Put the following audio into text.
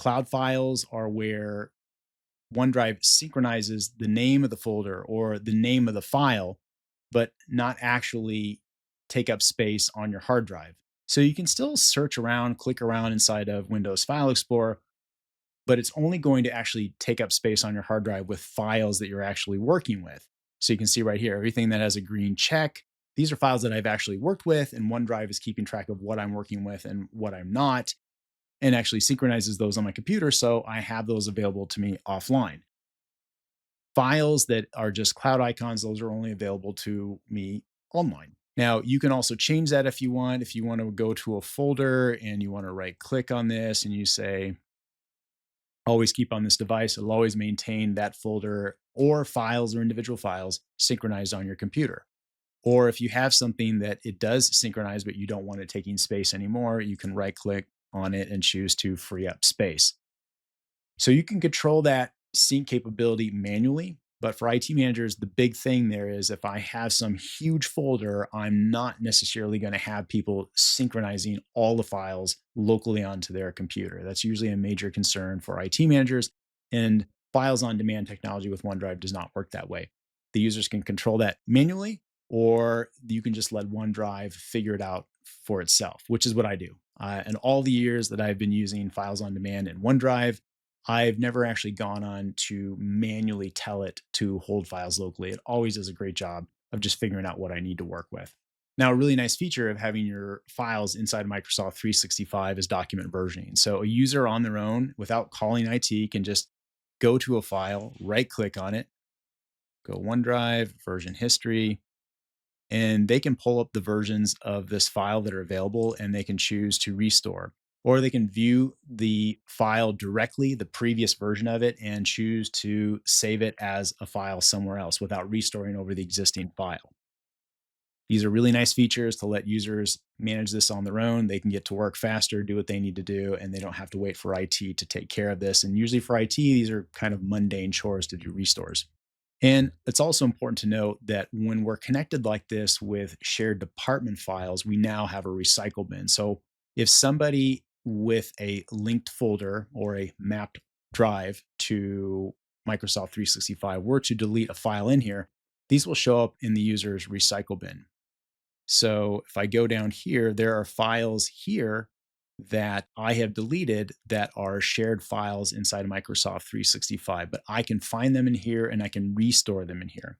Cloud files are where OneDrive synchronizes the name of the folder or the name of the file, but not actually take up space on your hard drive. So you can still search around, click around inside of Windows File Explorer, but it's only going to actually take up space on your hard drive with files that you're actually working with. So you can see right here, everything that has a green check, these are files that I've actually worked with, and OneDrive is keeping track of what I'm working with and what I'm not, and actually synchronizes those on my computer so I have those available to me offline. Files that are just cloud icons, those are only available to me online. Now, you can also change that if you want. If you want to go to a folder and you want to right click on this and you say, always keep on this device, it'll always maintain that folder or files or individual files synchronized on your computer. Or if you have something that it does synchronize, but you don't want it taking space anymore, you can right click on it and choose to free up space. So you can control that sync capability manually. But for IT managers, the big thing there is if I have some huge folder, I'm not necessarily going to have people synchronizing all the files locally onto their computer. That's usually a major concern for IT managers. And files on demand technology with OneDrive does not work that way. The users can control that manually, or you can just let OneDrive figure it out for itself, which is what I do. And all the years that I've been using files on demand in OneDrive, I've never actually gone on to manually tell it to hold files locally. It always does a great job of just figuring out what I need to work with. Now, a really nice feature of having your files inside Microsoft 365 is document versioning. So a user on their own, without calling IT, can just go to a file, right click on it, go OneDrive, version history, and they can pull up the versions of this file that are available and they can choose to restore. Or they can view the file directly, the previous version of it, and choose to save it as a file somewhere else without restoring over the existing file. These are really nice features to let users manage this on their own. They can get to work faster, do what they need to do, and they don't have to wait for IT to take care of this. And usually for IT, these are kind of mundane chores to do restores. And it's also important to note that when we're connected like this with shared department files, we now have a recycle bin. So if somebody with a linked folder or a mapped drive to Microsoft 365 were to delete a file in here, these will show up in the user's recycle bin. So if I go down here, there are files here that I have deleted that are shared files inside Microsoft 365, but I can find them in here and I can restore them in here.